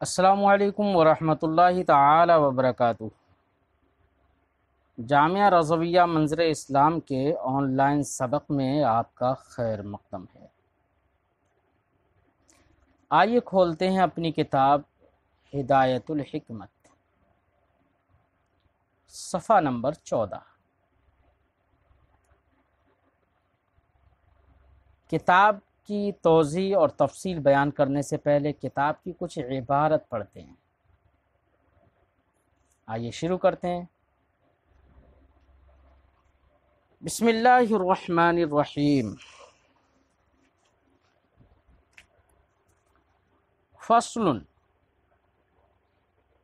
السلام علیکم ورحمۃ اللہ تعالی وبرکاتہ۔ جامعہ رضویہ منظر اسلام کے آن لائن سبق میں آپ کا خیر مقدم ہے۔ آئیے کھولتے ہیں اپنی کتاب ہدایت الحکمت، صفحہ نمبر 14۔ کتاب کی توضیح اور تفصیل بیان کرنے سے پہلے کتاب کی کچھ عبارت پڑھتے ہیں۔ آئیے شروع کرتے ہیں۔ بسم اللہ الرحمن الرحیم۔ فصل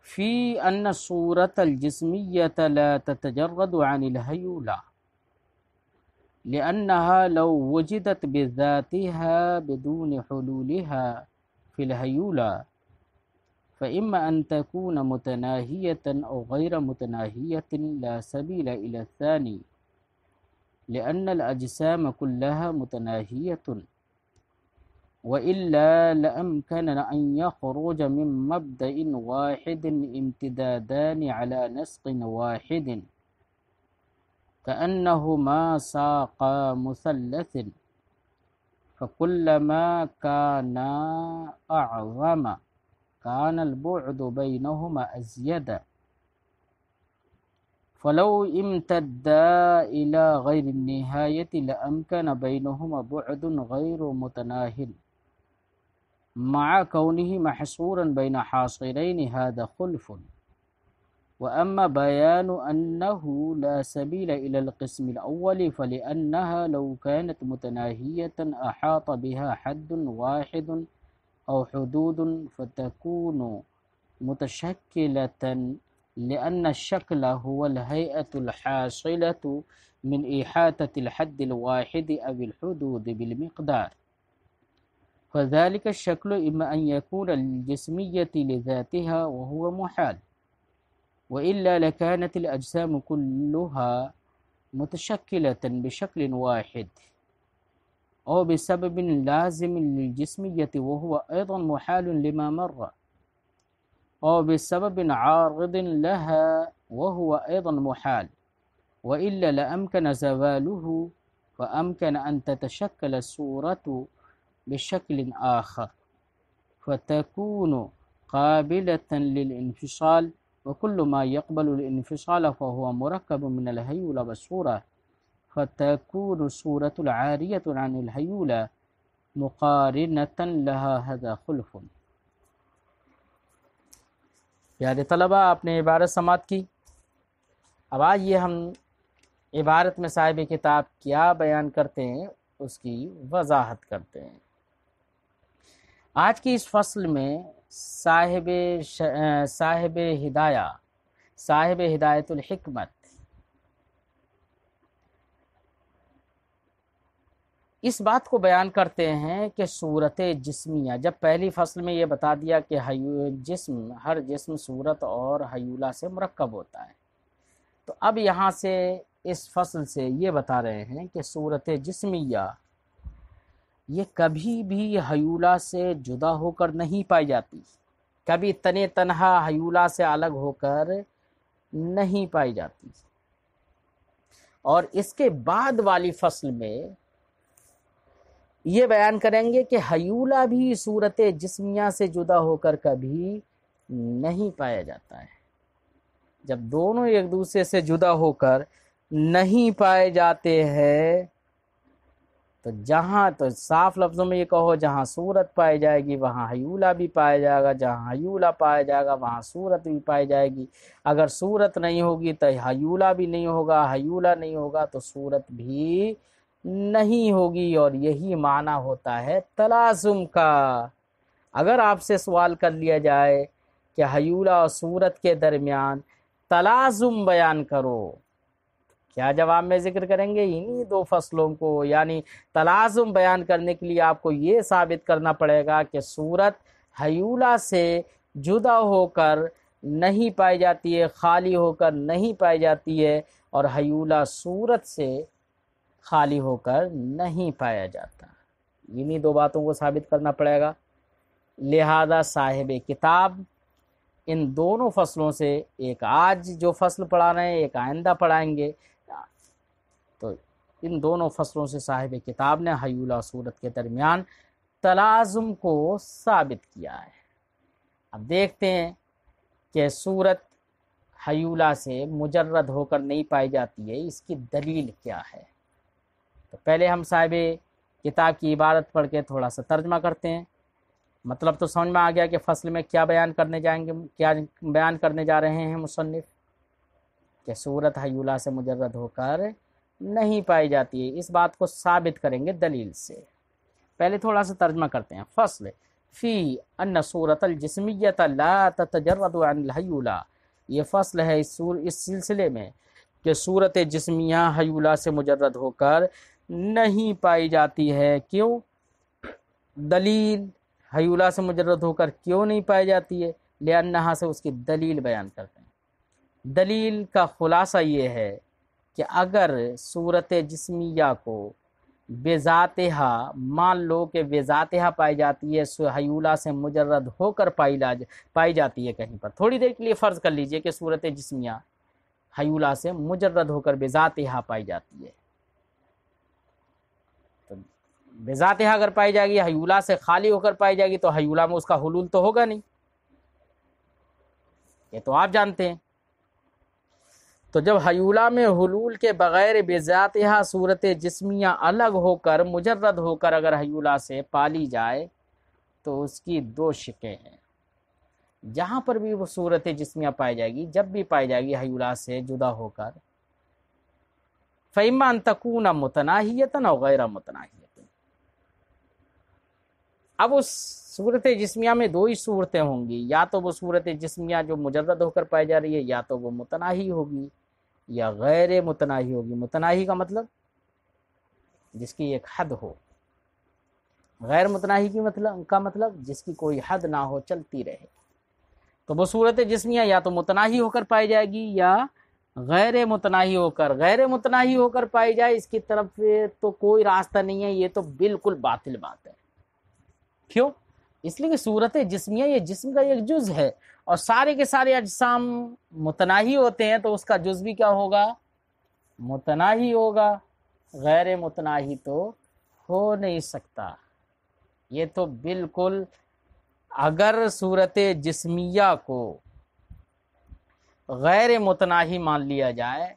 فی ان صورت الجسمیت لا تتجرد عن الہیولہ لأنها لو وجدت بذاتها بدون حلولها في الهيولة فإما أن تكون متناهية أو غير متناهية لا سبيل إلى الثاني لأن الأجسام كلها متناهية وإلا لأمكن أن يخرج من مبدأ واحد امتدادان على نسق واحد كأنهما ساقا مثلث فكلما كان أعظم كان البعد بينهما أزيد فلو امتدا إلى غير النهاية لأمكن بينهما بعد غير متناهٍ مع كونه محصورا بين حاصرين هذا خلف وأما بيان أنه لا سبيل إلى القسم الأول فلأنها لو كانت متناهية أحاط بها حد واحد أو حدود فتكون متشكلة لأن الشكل هو الهيئة الحاصلة من إحاطة الحد الواحد أو الحدود بالمقدار فذلك الشكل إما أن يكون للجسمية لذاتها وهو محال وإلا لكانت الأجسام كلها متشكلة بشكل واحد أو بسبب لازم للجسمية وهو أيضا محال لما مر أو بسبب عارض لها وهو أيضا محال وإلا لأمكن زواله فأمكن أن تتشكل الصورة بشكل آخر فتكون قابلة للانفصال وكل ما يقبل الانفصال فهو مركب من الهيولة والصورة فتكون الصورة العارية عن الهيولة مقارنة لها هذا خلف۔ پیارے طلبہ، آپ نے عبارت سماعت کی۔ اب آئیے ہم عبارت میں صاحب کتاب کیا بیان کرتے ہیں اس کی وضاحت کرتے ہیں۔ آج کی اس فصل میں صاحب ہدایت الحکمت اس بات کو بیان کرتے ہیں کہ صورت جسمیہ، جب پہلی فصل میں یہ بتا دیا کہ ہر جسم صورت اور ہیولہ سے مرکب ہوتا ہے، تو اب یہاں سے اس فصل سے یہ بتا رہے ہیں کہ صورت جسمیہ یہ کبھی بھی ہیولہ سے جدا ہو کر نہیں پائی جاتی، کبھی تنے تنہا ہیولہ سے الگ ہو کر نہیں پائی جاتی۔ اور اس کے بعد والی فصل میں یہ بیان کریں گے کہ ہیولہ بھی صورت جسمیہ سے جدا ہو کر کبھی نہیں پایا جاتا ہے۔ جب دونوں ایک دوسرے سے جدا ہو کر نہیں پائے جاتے ہیں تو جہاں تو صاف لفظوں میں یہ کہو، جہاں صورت پائی جائے گی وہاں ہیولہ بھی پایا جائے گا، جہاں ہیولہ پایا جائے گا وہاں صورت بھی پائی جائے گی۔ اگر صورت نہیں ہوگی تو ہیولہ بھی نہیں ہوگا، ہیولہ نہیں ہوگا تو صورت بھی نہیں ہوگی، اور یہی معنی ہوتا ہے تلازم کا۔ اگر آپ سے سوال کر لیا جائے کہ ہیولہ اور صورت کے درمیان تلازم بیان کرو، کیا جواب میں ذکر کریں گے؟ انہی دو فصلوں کو، یعنی تلازم بیان کرنے کے لیے آپ کو یہ ثابت کرنا پڑے گا کہ صورت ہیولہ سے جدا ہو کر نہیں پائی جاتی ہے، خالی ہو کر نہیں پائی جاتی ہے، اور ہیولہ صورت سے خالی ہو کر نہیں پایا جاتا۔ انہی دو باتوں کو ثابت کرنا پڑے گا۔ لہذا صاحب کتاب ان دونوں فصلوں سے، ایک آج جو فصل پڑھا رہے ہیں ایک آئندہ پڑھائیں گے، تو ان دونوں فصلوں سے صاحب کتاب نے حیولہ صورت کے درمیان تلازم کو ثابت کیا ہے۔ اب دیکھتے ہیں کہ صورت حیولہ سے مجرد ہو کر نہیں پائی جاتی ہے، اس کی دلیل کیا ہے۔ تو پہلے ہم صاحب کتاب کی عبارت پڑھ کے تھوڑا سا ترجمہ کرتے ہیں۔ مطلب تو سمجھ میں آ گیا کہ فصل میں کیا بیان کرنے جا رہے ہیں مصنف، کہ صورت حیولہ سے مجرد ہو کر نہیں پائی جاتی ہے، اس بات کو ثابت کریں گے دلیل سے۔ پہلے تھوڑا سا ترجمہ کرتے ہیں۔ فصل فی ان صورت الجسمیت لا تتجرد عن الحیولہ، یہ فصل ہے اس سلسلے میں کہ صورت جسمیہ حیولہ سے مجرد ہو کر نہیں پائی جاتی ہے۔ کیوں؟ دلیل، حیولہ سے مجرد ہو کر کیوں نہیں پائی جاتی ہے؟ لأنہا سے اس کی دلیل بیان کرتے ہیں۔ دلیل کا خلاصہ یہ ہے کہ اگر صورت جسمیہ کو بذاتہا، مان لو کہ بذاتہا پائی جاتی ہے، حیولہ سے مجرد ہو کر پائی جاتی ہے کہیں پر، تھوڑی دیر کے لیے فرض کر لیجئے کہ صورت جسمیہ حیولہ سے مجرد ہو کر بذاتہا پائی جاتی ہے، تو بذاتہا اگر پائی جائے گی، حیولہ سے خالی ہو کر پائی جائے گی، تو حیولہ میں اس کا حلول تو ہوگا نہیں، یہ تو آپ جانتے ہیں۔ تو جب حیولہ میں حلول کے بغیر بذاتہا صورت جسمیہ الگ ہو کر مجرد ہو کر اگر حیولہ سے پالی جائے تو اس کی دو شکیں ہیں۔ جہاں پر بھی وہ صورت جسمیہ پائی جائے گی، جب بھی پائی جائے گی حیولہ سے جدا ہو کر، فَإِمَّا أَن تَكُونَ مُتَنَاهِيَةً أَوْ غَيْرَ مُتَنَاهِيَةٍ۔ اب اس صورت جسمیہ میں دو ہی صورتیں ہوں گی، یا تو وہ صورت جسمیہ جو مجرد ہو کر پائی جا رہی ہے، یا تو وہ متناہی ہوگی یا غیر متناہی ہوگی۔ متناہی کا مطلب جس کی ایک حد ہو، غیر متناہی کا مطلب جس کی کوئی حد نہ ہو، چلتی رہے۔ تو وہ صورت جسمیہ یا تو متناہی ہو کر پائی جائے گی یا غیر متناہی ہو کر پائی جائے، اس کی طرف تو کوئی راستہ نہیں ہے، یہ تو بالکل باطل بات ہے۔ کیوں؟ اس لیے کہ صورت جسمیہ یہ جسم کا ایک جز ہے، اور سارے کے سارے اجسام متناہی ہوتے ہیں، تو اس کا جز بھی کیا ہوگا؟ متناہی ہوگا، غیر متناہی تو ہو نہیں سکتا۔ یہ تو بالکل، اگر صورت جسمیہ کو غیر متناہی مان لیا جائے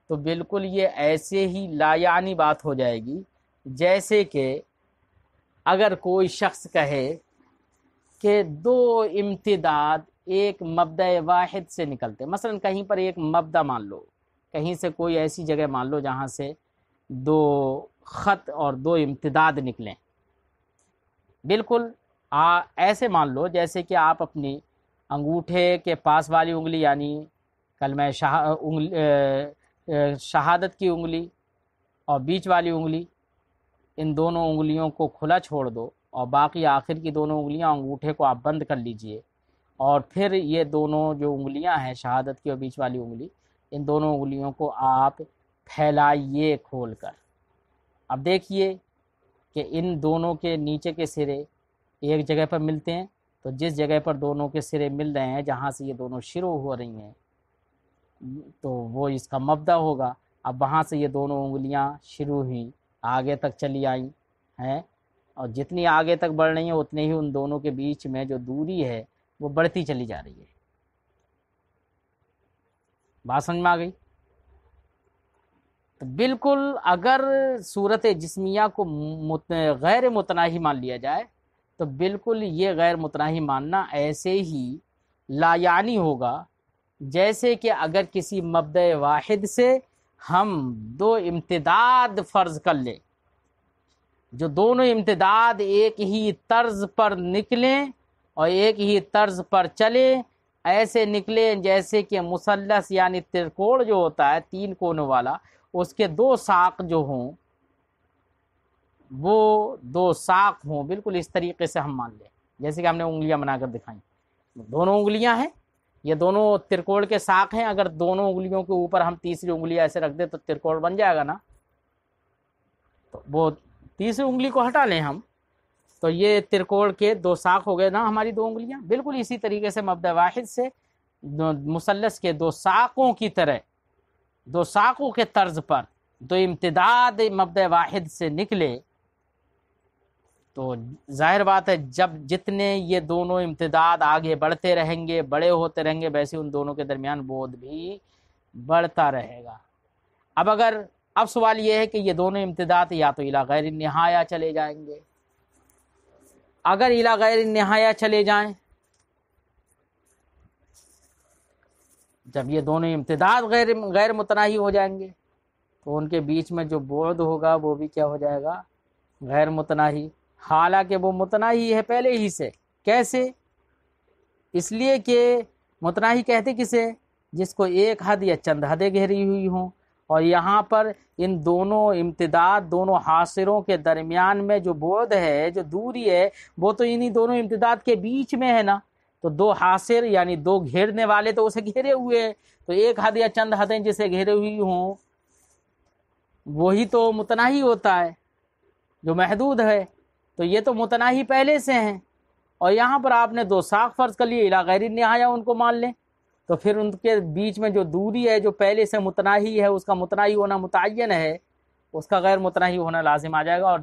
تو بالکل یہ ایسے ہی لا یعنی بات ہو جائے گی، جیسے کہ اگر کوئی شخص کہے کہ دو امتداد ایک مبدأ واحد سے نکلتے، مثلا کہیں پر ایک مبدأ مان لو، کہیں سے کوئی ایسی جگہ مان لو جہاں سے دو خط اور دو امتداد نکلیں، بالکل ایسے مان لو جیسے کہ آپ اپنی انگوٹھے کے پاس والی انگلی یعنی کلمہ شہادت کی انگلی اور بیچ والی انگلی، ان دونوں انگلیوں کو کھلا چھوڑ دو، اور باقی آخر کی دونوں انگلیاں انگوٹھے کو آپ بند کر لیجئے، اور پھر یہ دونوں جو انگلیاں ہیں شہادت کی اور بیچ والی انگلی، ان دونوں انگلیوں کو آپ پھیلائیے کھول کر۔ اب دیکھیے کہ ان دونوں کے نیچے کے سرے ایک جگہ پر ملتے ہیں، تو جس جگہ پر دونوں کے سرے مل رہے ہیں، جہاں سے یہ دونوں شروع ہو رہی ہیں، تو وہ اس کا مبدأ ہوگا۔ اب وہاں سے یہ دونوں انگلیاں شروع ہوئی، آگے تک چلی آئیں ہیں، اور جتنی آگے تک بڑھ رہی ہیں اتنے ہی ان دونوں کے بیچ میں جو دوری ہے وہ بڑھتی چلی جا رہی ہے۔ بات سمجھ میں آ گئی؟ تو بالکل اگر صورت جسمیہ کو غیر متناہی مان لیا جائے تو بالکل یہ غیر متناہی ماننا ایسے ہی لا یعنی ہوگا جیسے کہ اگر کسی مبدأ واحد سے ہم دو امتداد فرض کر لیں، جو دونوں امتداد ایک ہی طرز پر نکلیں اور ایک ہی طرز پر چلیں، ایسے نکلیں جیسے کہ مثلث یعنی ترکوڑ جو ہوتا ہے تین کونوں والا، اس کے دو ساق جو ہوں وہ دو ساق ہوں، بالکل اس طریقے سے ہم مان لیں جیسے کہ ہم نے انگلیاں بنا کر دکھائیں، دونوں انگلیاں ہیں، یہ دونوں ترکوڑ کے ساق ہیں، اگر دونوں انگلیوں کے اوپر ہم تیسری انگلی ایسے رکھ دیں تو ترکوڑ بن جائے گا نا، تو وہ تیسری انگلی کو ہٹا لیں ہم، تو یہ ترکوڑ کے دو ساق ہو گئے نا ہماری دو انگلیاں، بالکل اسی طریقے سے مبدا واحد سے مثلث کے دو ساقوں کی طرح، دو ساقوں کے طرز پر دو امتداد مبدا واحد سے نکلے، تو ظاہر بات ہے جب جتنے یہ دونوں امتداد آگے بڑھتے رہیں گے، بڑے ہوتے رہیں گے، ویسے ان دونوں کے درمیان بعد بھی بڑھتا رہے گا۔ اب سوال یہ ہے کہ یہ دونوں امتداد یا تو الی غیر النہایہ چلے جائیں گے، اگر الی غیر النہایہ چلے جائیں، جب یہ دونوں امتداد غیر متناہی ہو جائیں گے تو ان کے بیچ میں جو بعد ہوگا وہ بھی کیا ہو جائے گا؟ غیر متناہی، حالانکہ وہ متناہی ہے پہلے ہی سے۔ کیسے؟ اس لیے کہ متناہی کہتے کسے؟ جس کو ایک حد یا چند حدیں گھیری ہوئی ہوں، اور یہاں پر ان دونوں امتداد، دونوں حاصروں کے درمیان میں جو بعد ہے، جو دوری ہے، وہ تو انہی دونوں امتداد کے بیچ میں ہے نا۔ تو دو حاصر یعنی دو گھیرنے والے تو اسے گھیرے ہوئے ہیں، تو ایک حد یا چند حدیں جسے گھیرے ہوئی ہوں وہی تو متناہی ہوتا ہے، جو محدود ہے۔ تو یہ تو متناہی پہلے سے ہیں، اور یہاں پر آپ نے دو ساق فرض کر لیے، الی غیر النہایہ ان کو مان لیں، تو پھر ان کے بیچ میں جو دوری ہے جو پہلے سے متناہی ہے، اس کا متناہی ہونا متعین ہے، اس کا غیر متناہی ہونا لازم آ جائے گا۔ اور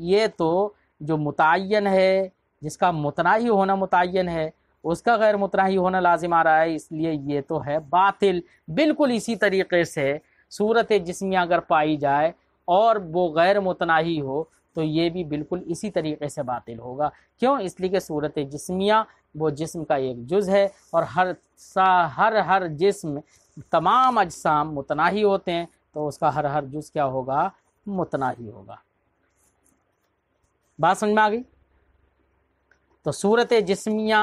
یہ تو جو متعین ہے، جس کا متناہی ہونا متعین ہے، اس کا غیر متناہی ہونا لازم آ رہا ہے، اس لیے یہ تو ہے باطل۔ بالکل اسی طریقے سے صورت جسمیہ اگر پائی جائے اور وہ غیر متناہی ہو تو یہ بھی بالکل اسی طریقے سے باطل ہوگا۔ کیوں؟ اس لیے کہ صورت جسمیہ وہ جسم کا ایک جز ہے، اور ہر جسم، تمام اجسام متناہی ہوتے ہیں، تو اس کا ہر جز کیا ہوگا؟ متناہی ہوگا۔ بات سمجھ میں آ گئی؟ تو صورت جسمیہ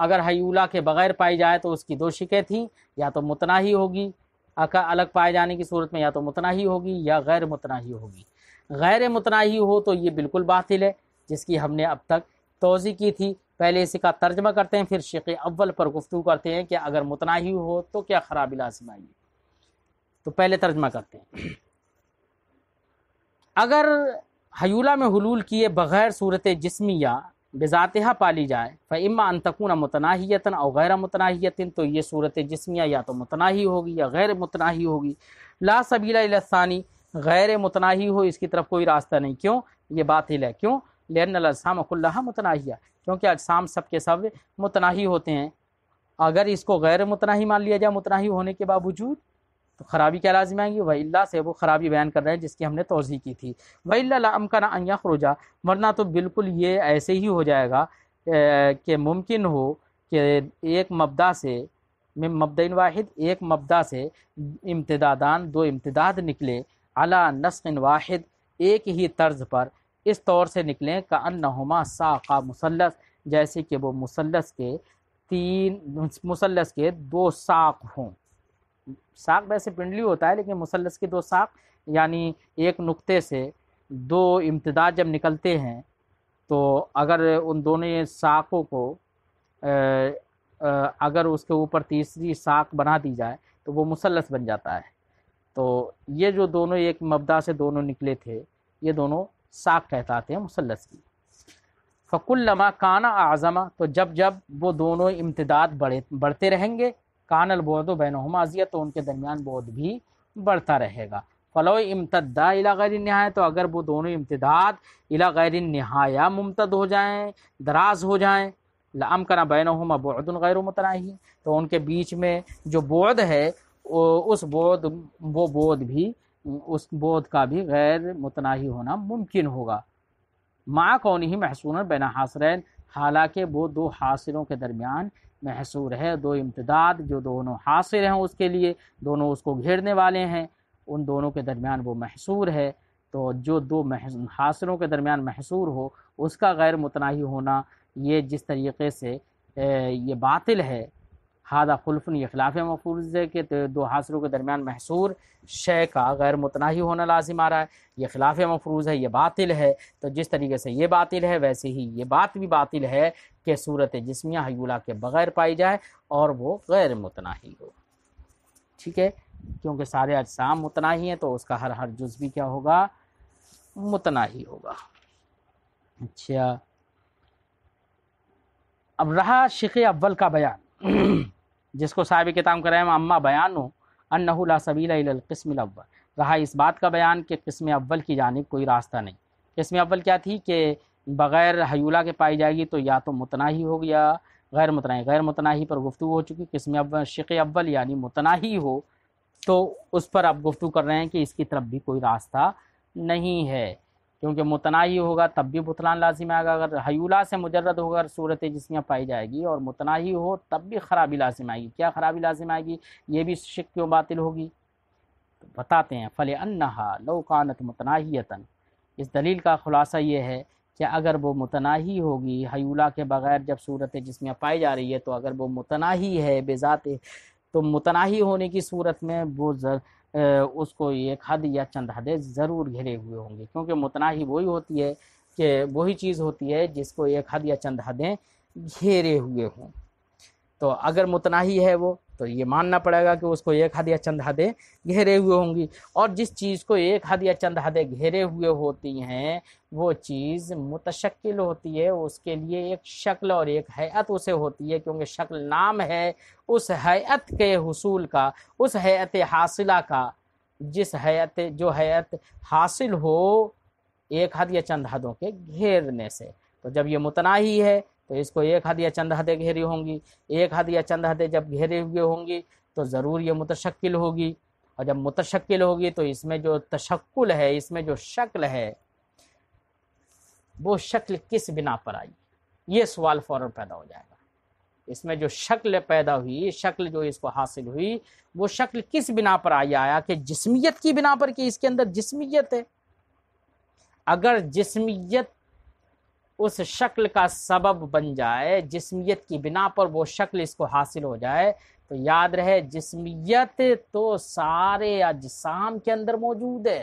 اگر حیولہ کے بغیر پائی جائے تو اس کی دو شکیں تھیں، یا تو متناہی ہوگی، الگ پائے جانے کی صورت میں یا تو متناہی ہوگی یا غیر متناہی ہوگی۔ غیر متناہی ہو تو یہ بالکل باطل ہے، جس کی ہم نے اب تک توضیح کی تھی۔ پہلے اس کا ترجمہ کرتے ہیں، پھر شق اول پر گفتگو کرتے ہیں کہ اگر متناہی ہو تو کیا خرابی لازم آئی۔ تو پہلے ترجمہ کرتے ہیں۔ اگر حیولہ میں حلول کیے بغیر صورت جسمیہ بذاتها پالی جائے، فإما أن تكون متناہیۃ أو غیر متناہیۃ، تو یہ صورت جسمیہ یا تو متناہی ہوگی یا غیر متناہی ہوگی۔ لا سبیل إلی الثانی، غیر متناہی ہو اس کی طرف کوئی راستہ نہیں۔ کیوں؟ یہ باطل ہے۔ کیوں؟ لأن الأجسام كلها متناہیہ، کیونکہ اجسام سب کے سب متناہی ہوتے ہیں۔ اگر اس کو غیر متناہی مان لیا جائے متناہی ہونے کے باوجود، تو خرابی کیا لازم آئیں گی؟ وَإِلَّا سے وہ خرابی بیان کر رہے ہیں جس کی ہم نے توضیح کی تھی۔ وَإِلَّا لَأَمْكَنَ أَنْ يَخْرُجَ، ورنہ تو بالکل یہ ایسے ہی ہو جائے گا کہ ممکن ہو کہ ایک مبدا سے، من مبدأ واحد، ایک مبدا سے امتدادان، دو امتداد نکلے، علی نسق واحد، ایک ہی طرز پر، اس طور سے نکلیں کأنہما ساقا مثلث، جیسے کہ وہ مثلث کے دو ساق ہوں۔ ساق ویسے پنڈلی ہوتا ہے، لیکن مثلث کے دو ساق یعنی ایک نقطے سے دو امتداد جب نکلتے ہیں تو اگر ان دونوں ساقوں کو اگر اس کے اوپر تیسری ساق بنا دی جائے تو وہ مثلث بن جاتا ہے۔ تو یہ جو دونوں ایک مبدا سے دونوں نکلے تھے، یہ دونوں ساق کہلاتے ہیں مثلث کی۔ فَكُلَّمَا كَانَ أَعْظَمَ، تو جب وہ دونوں امتداد بڑھتے رہیں گے، کان البعد بینہما ازید، تو ان کے درمیان بعد بھی بڑھتا رہے گا۔ فلو امتدا الی غیر النہایہ، تو اگر وہ دونوں امتداد الی غیر النہایہ ممتد ہو جائیں، دراز ہو جائیں، لامکن بینہما بعد غیر متناہی، تو ان کے بیچ میں جو بعد ہے اس بعد کا بھی غیر متناہی ہونا ممکن ہوگا۔ مع کونہ محصورا بین حاصرین، حالانکہ وہ دو حاصروں کے درمیان محصور ہے، دو امتداد جو دونوں حاصر ہیں اس کے لیے، دونوں اس کو گھیرنے والے ہیں، ان دونوں کے درمیان وہ محصور ہے۔ تو جو دو حاصروں کے درمیان محصور ہو اس کا غیر متناہی ہونا، یہ جس طریقے سے یہ باطل ہے، ہادہ خلفن، یہ خلاف مفروض ہے کہ دو حاصروں کے درمیان محصور شے کا غیر متناہی ہونا لازم آ رہا ہے، یہ خلاف مفروض ہے، یہ باطل ہے۔ تو جس طریقے سے یہ باطل ہے، ویسے ہی یہ بات بھی باطل ہے کہ صورت جسمیہ حیولہ کے بغیر پائی جائے اور وہ غیر متناہی ہو۔ ٹھیک ہے، کیونکہ سارے اجسام متناہی ہیں تو اس کا ہر جز بھی کیا ہوگا؟ متناہی ہوگا۔ اچھا، اب رہا شق اول کا بیان جس کو صاحب کتاب کرے اما بیان ہو انہ لا سبیل الی القسم الاول، رہا اس بات کا بیان کہ قسم اول کی جانب کوئی راستہ نہیں۔ قسم اول کیا تھی کہ بغیر حیولہ کے پائی جائے گی تو یا تو متناہی ہوگی یا غیر متناہی، غیر متناہی پر گفتگو ہو چکی، قسم اول شق اول یعنی متناہی ہو تو اس پر آپ گفتگو کر رہے ہیں کہ اس کی طرف بھی کوئی راستہ نہیں ہے، کیونکہ متناہی ہوگا تب بھی بطلان لازم آئے گا، اگر حیولہ سے مجرد ہوگا اگر صورت جسمیہ پائی جائے گی، اور متناہی ہو تب بھی خرابی لازم آئے گی۔ کیا خرابی لازم آئے گی؟ یہ بھی شک کیوں باطل ہوگی؟ تو بتاتے ہیں فَلِأَنَّهَا لَوْ كَانَتْ مُتَنَاهِيَةً، اس دلیل کا خلاصہ یہ ہے کہ اگر وہ متناہی ہوگی حیولہ کے بغیر جب صورت جسمیہ پائی جا رہی ہے، تو اگر وہ متناہی ہے بذات، تو متناہی ہونے کی صورت میں وہ اس کو ایک حد یا چند حدیں ضرور گھیرے ہوئے ہوں گے، کیونکہ متناہی وہی ہوتی ہے کہ وہی چیز ہوتی ہے جس کو ایک حد یا چند حدیں گھیرے ہوئے ہوں۔ تو اگر متناہی ہے وہ تو یہ ماننا پڑے گا کہ اس کو ایک حد یا چند حدیں گھیرے ہوئے ہوں گی، اور جس چیز کو ایک حد یا چند حدیں گھیرے ہوئے ہوتی ہیں وہ چیز متشکل ہوتی ہے، اس کے لیے ایک شکل اور ایک ہیئت اسے ہوتی ہے، کیونکہ شکل نام ہے اس ہیئت کے حصول کا، اس ہیئت حاصلہ کا، جو ہیئت حاصل ہو ایک حد یا چند حدوں کے گھیرنے سے۔ تو جب یہ متناہی ہے تو اس کو ایک حد یا چند حدیں گھیری ہوں گی، ایک حد یا چند حدیں جب گھیرے ہوئے ہوں گی تو ضرور یہ متشکل ہوگی، اور جب متشکل ہوگی تو اس میں جو تشکل ہے، اس میں جو شکل ہے، وہ شکل کس بنا پر آئی؟ یہ سوال فوراً پیدا ہو جائے گا۔ اس میں جو شکل پیدا ہوئی، شکل جو اس کو حاصل ہوئی، وہ شکل کس بنا پر آیا کہ جسمیت کی بنا پر، کہ اس کے اندر جسمیت ہے۔ اگر جسمیت اس شکل کا سبب بن جائے، جسمیت کی بنا پر وہ شکل اس کو حاصل ہو جائے، تو یاد رہے جسمیت تو سارے اجسام کے اندر موجود ہے۔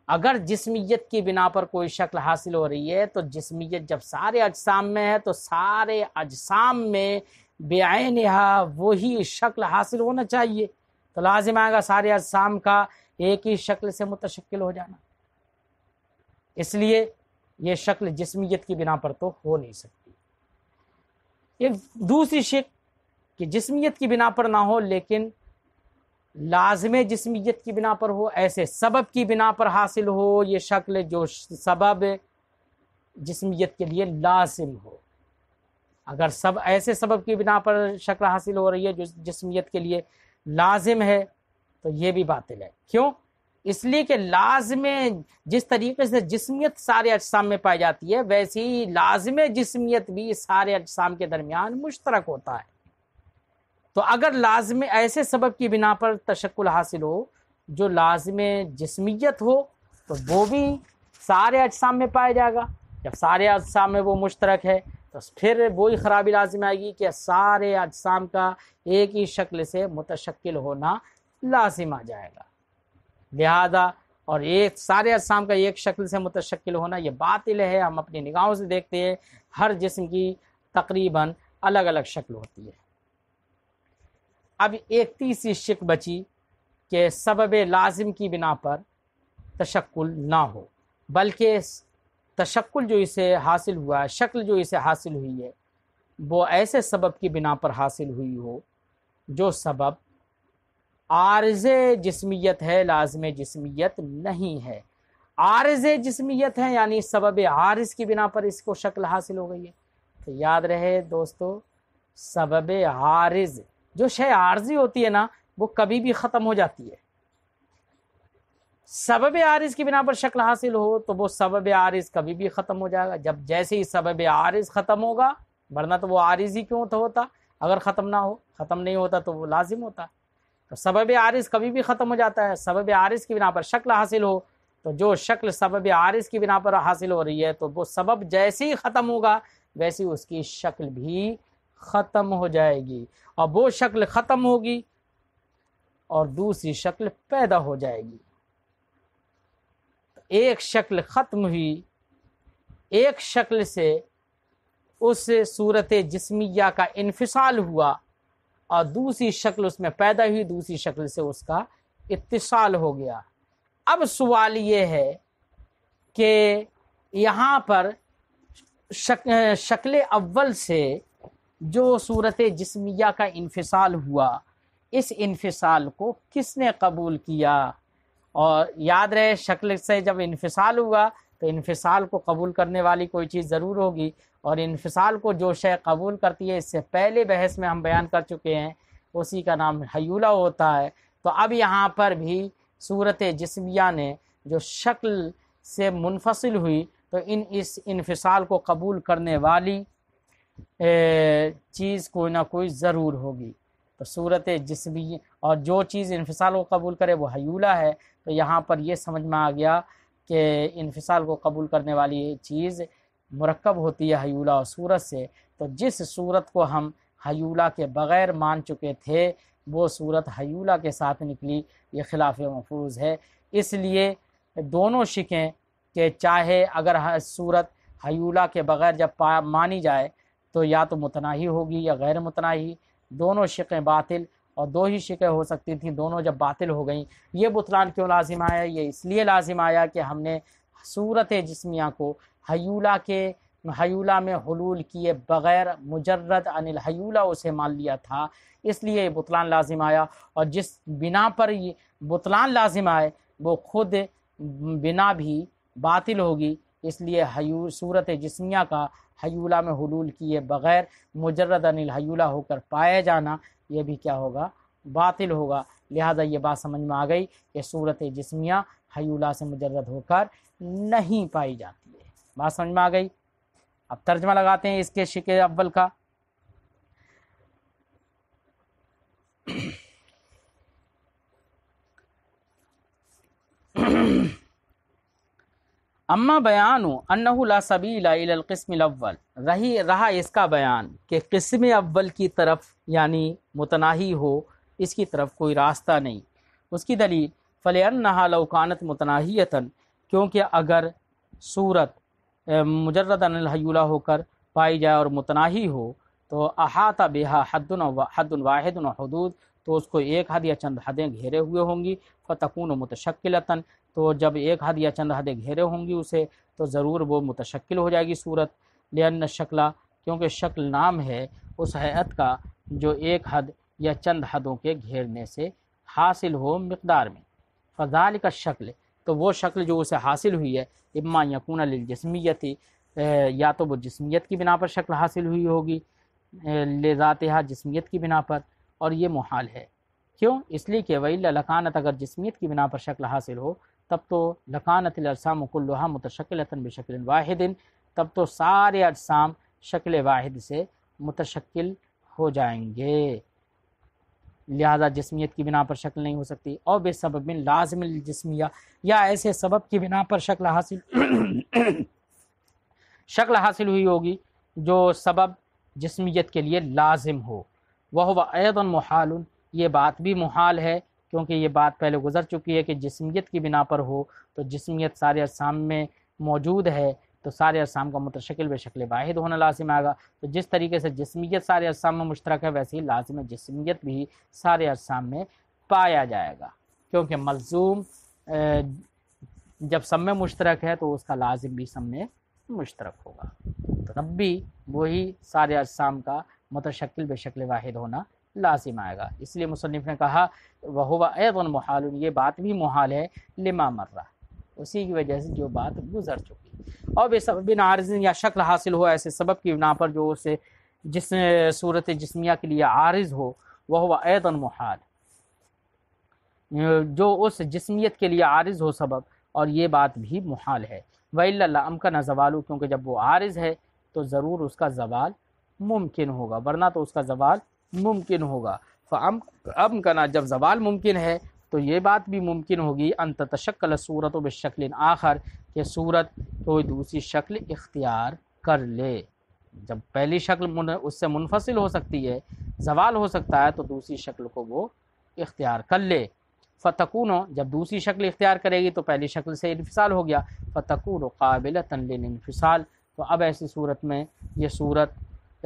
اگر جسمیت کی بنا پر کوئی شکل حاصل ہو رہی ہے تو جسمیت جب سارے اجسام میں ہے تو سارے اجسام میں بعینہا وہی شکل حاصل ہونا چاہیے، تو لازم آئے گا سارے اجسام کا ایک ہی شکل سے متشکل ہو جانا۔ اس لیے یہ شکل جسمیت کی بنا پر تو ہو نہیں سکتی۔ ایک دوسری شک کہ جسمیت کی بنا پر نہ ہو لیکن لازم جسمیت کی بنا پر ہو، ایسے سبب کی بنا پر حاصل ہو یہ شکل جو سبب جسمیت کے لیے لازم ہو۔ اگر ایسے سبب کی بنا پر شکل حاصل ہو رہی ہے جو جسمیت کے لیے لازم ہے تو یہ بھی باطل ہے۔ کیوں؟ اس لیے کہ لازم جس طریقے سے جسمیت سارے اجسام میں پائی جاتی ہے، ویسی ہی لازم جسمیت بھی سارے اجسام کے درمیان مشترک ہوتا ہے۔ تو اگر لازم ایسے سبب کی بنا پر تشکل حاصل ہو جو لازم جسمیت ہو تو وہ بھی سارے اجسام میں پایا جائے گا۔ جب سارے اجسام میں وہ مشترک ہے تو پھر وہی خرابی لازم آئے گی کہ سارے اجسام کا ایک ہی شکل سے متشکل ہونا لازم آ جائے گا۔ لہذا اور ایک سارے اجسام کا ایک شکل سے متشکل ہونا یہ باطل ہے۔ ہم اپنی نگاہوں سے دیکھتے ہیں ہر جسم کی تقریباً الگ الگ شکل ہوتی ہے۔ اب ایک تیسری شک بچی کہ سبب لازم کی بنا پر تشکل نہ ہو، بلکہ تشکل جو اسے حاصل ہوا ہے، شکل جو اسے حاصل ہوئی ہے، وہ ایسے سبب کی بنا پر حاصل ہوئی ہو جو سبب عارض جسمیت ہے، لازم جسمیت نہیں ہے۔ عارض جسمیت ہے یعنی سبب عارض کی بنا پر اس کو شکل حاصل ہو گئی ہے۔ تو یاد رہے دوستو، سبب عارض جو شے عارضی ہوتی ہے نا وہ کبھی بھی ختم ہو جاتی ہے۔ سبب عارض کی بنا پر شکل حاصل ہو تو وہ سبب عارض کبھی بھی ختم ہو جائے گا جب جیسے ہی سبب عارض ختم ہوگا، ورنہ تو وہ عارض ہی کیوں ہوتا اگر ختم نہ ہو، ختم نہیں ہوتا تو وہ لازم ہوتا۔ تو سبب عارض کبھی بھی ختم ہو جاتا ہے۔ سبب عارض کی بنا پر شکل حاصل ہو تو جو شکل سبب عارض کی بنا پر حاصل ہو رہی ہے تو وہ سبب جیسے ہی ختم ہوگا ویسی اس کی شکل بھی ختم ہو جائے گی، اور وہ شکل ختم ہوگی اور دوسری شکل پیدا ہو جائے گی۔ ایک شکل ختم ہوئی، ایک شکل سے اس صورت جسمیہ کا انفصال ہوا اور دوسری شکل اس میں پیدا ہوئی، دوسری شکل سے اس کا اتصال ہو گیا۔ اب سوال یہ ہے کہ یہاں پر شکل اول سے جو صورت جسمیہ کا انفصال ہوا، اس انفصال کو کس نے قبول کیا؟ اور یاد رہے شکل سے جب انفصال ہوا تو انفصال کو قبول کرنے والی کوئی چیز ضرور ہوگی، اور انفصال کو جو شے قبول کرتی ہے، اس سے پہلے بحث میں ہم بیان کر چکے ہیں، اسی کا نام حیولہ ہوتا ہے۔ تو اب یہاں پر بھی صورت جسمیہ نے جو شکل سے منفصل ہوئی تو اس انفصال کو قبول کرنے والی چیز کوئی نہ کوئی ضرور ہوگی۔ تو صورت جسمی اور جو چیز انفصال کو قبول کرے وہ حیولہ ہے۔ تو یہاں پر یہ سمجھ میں آ گیا کہ انفصال کو قبول کرنے والی چیز مرکب ہوتی ہے حیولہ اور صورت سے۔ تو جس صورت کو ہم حیولہ کے بغیر مان چکے تھے وہ صورت حیولہ کے ساتھ نکلی، یہ خلاف مفروض ہے۔ اس لیے دونوں شکیں کہ چاہے اگر صورت حیولہ کے بغیر جب مانی جائے تو یا تو متناہی ہوگی یا غیر متناہی، دونوں شقیں باطل، اور دو ہی شقیں ہو سکتی تھیں، دونوں جب باطل ہو گئیں۔ یہ بطلان کیوں لازم آیا؟ یہ اس لیے لازم آیا کہ ہم نے صورت جسمیہ کو حیولہ میں حلول کیے بغیر مجرد عن الحیولہ اسے مان لیا تھا، اس لیے یہ بطلان لازم آیا۔ اور جس بنا پر یہ بطلان لازم آئے وہ خود بنا بھی باطل ہوگی، اس لیے صورت جسمیہ کا حیولہ میں حلول کیے بغیر مجرد عن الحیولہ ہو کر پایا جانا یہ بھی کیا ہوگا؟ باطل ہوگا۔ لہذا یہ بات سمجھ میں آ گئی کہ صورت جسمیہ حیولہ سے مجرد ہو کر نہیں پائی جاتی ہے۔ بات سمجھ میں آ گئی؟ اب ترجمہ لگاتے ہیں اس کے شق اول کا۔ اما بیان انہ لا سبیل الی القسم الاول، رہا اس کا بیان کہ قسم اول کی طرف یعنی متناہی ہو، اس کی طرف کوئی راستہ نہیں۔ اس کی دلیل فلأنہا لو کانت متناہیۃ، کیونکہ اگر صورت مجرد عن الحیولہ ہو کر پائی جائے اور متناہی ہو تو احاط بہا حد واحد و حدود، تو اس کو ایک حد یا چند حدیں گھیرے ہوئے ہوں گی، فتکون متشکلۃ، تو جب ایک حد یا چند حدیں گھیرے ہوں گی اسے تو ضرور وہ متشکل ہو جائے گی صورت۔ لأن الشکل، کیونکہ شکل نام ہے اس ہیئت کا جو ایک حد یا چند حدوں کے گھیرنے سے حاصل ہو مقدار میں۔ فذالک الشکل، تو وہ شکل جو اسے حاصل ہوئی ہے، اما یکون للجسمیت، یا تو وہ جسمیت کی بنا پر شکل حاصل ہوئی ہوگی، لذاتها جسمیت کی بنا پر، اور یہ محال ہے۔ کیوں؟ اس لیے کہ وَإِلَّا لَكَانَتْ، اگر جسمیت کی بنا پر شکل حاصل ہو تب تو لکانت الاجسام کلھا متشکلۃ بشکل واحد، تب تو سارے اجسام شکل واحد سے متشکل ہو جائیں گے، لہذا جسمیت کی بنا پر شکل نہیں ہو سکتی۔ اور بے سبب لازم الجسمیہ، یا ایسے سبب کی بنا پر شکل حاصل ہوئی ہوگی جو سبب جسمیت کے لیے لازم ہو۔ وہو ایضا محال، یہ بات بھی محال ہے، کیونکہ یہ بات پہلے گزر چکی ہے کہ جسمیت کی بنا پر ہو تو جسمیت سارے اجسام میں موجود ہے تو سارے اجسام کا متشکل بے شکل واحد ہونا لازم آئے گا۔ تو جس طریقے سے جسمیت سارے اجسام میں مشترک ہے ویسے ہی لازم ہے جسمیت بھی سارے اجسام میں پایا جائے گا، کیونکہ ملزوم جب سب میں مشترک ہے تو اس کا لازم بھی سب میں مشترک ہوگا، تو تب بھی وہی سارے اجسام کا متشکل بے شکل واحد ہونا لازم آئے گا۔ اس لیے مصنف نے کہا وَهُوَ أَيْضًا مُحَالٌ، یہ بات بھی محال ہے، لما مرہ، اسی کی وجہ سے جو بات گزر چکی۔ اور بے سبب عارض، یا شکل حاصل ہو ایسے سبب کی بنا پر جو اسے جس صورت جسمیہ کے لیے عارض ہو، وَهُوَ أَيْضًا محال، جو اس جسمیت کے لیے عارض ہو سبب، اور یہ بات بھی محال ہے۔ وَإِلَّا لَأَمْكَنَ زَوَالُ، کیونکہ جب وہ عارض ہے تو ضرور اس کا زوال ممکن ہوگا، ورنہ تو اس کا زوال ممکن ہوگا۔ فَأَمْكَنَ، جب زوال ممکن ہے تو یہ بات بھی ممکن ہوگی ان تتشکل صورت بشکل آخر، کہ صورت کوئی دوسری شکل اختیار کر لے۔ جب پہلی شکل اس سے منفصل ہو سکتی ہے، زوال ہو سکتا ہے، تو دوسری شکل کو وہ اختیار کر لے۔ فتکون، جب دوسری شکل اختیار کرے گی تو پہلی شکل سے انفصال ہو گیا، فتکون قابلۃ للانفصال، تو اب ایسی صورت میں یہ صورت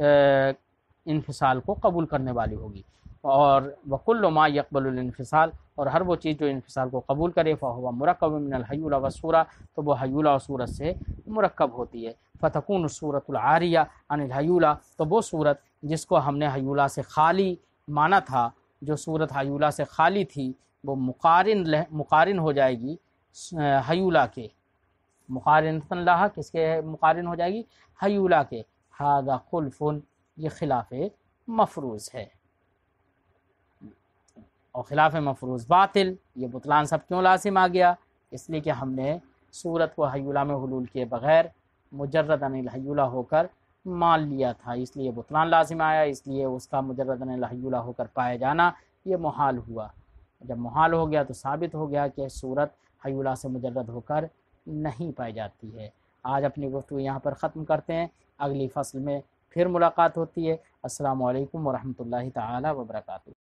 انفصال کو قبول کرنے والی ہوگی۔ اور وکل ما یقبل الانفصال، اور ہر وہ چیز جو انفصال کو قبول کرے، فہو مرکب من الحیولہ والصورہ، تو وہ حیولہ اور صورت سے مرکب ہوتی ہے۔ فتکون الصورۃ العاریہ عن الحیولہ، تو وہ صورت جس کو ہم نے حیولہ سے خالی مانا تھا، جو صورت حیولہ سے خالی تھی، وہ مقارن ہو جائے گی حیولہ کے، مقارنۃ لہا، کس کے مقارن ہو جائے گی؟ حیولہ کے۔ ھذا خلف، یہ خلاف مفروض ہے، اور خلاف مفروض باطل، یہ بطلان سب کیوں لازم آ گیا؟ اس لیے کہ ہم نے صورت کو حیولہ میں حلول کیے بغیر مجرد عن الحیولہ ہو کر مان لیا تھا، اس لیے بطلان لازم آیا، اس لیے اس کا مجرد عن الحیولہ ہو کر پائے جانا یہ محال ہوا۔ جب محال ہو گیا تو ثابت ہو گیا کہ صورت حیولہ سے مجرد ہو کر نہیں پائی جاتی ہے۔ آج اپنی گفتگو یہاں پر ختم کرتے ہیں، اگلی فصل میں پھر ملاقات ہوتی ہے۔ السلام علیکم ورحمۃ اللہ تعالی وبرکاتہ۔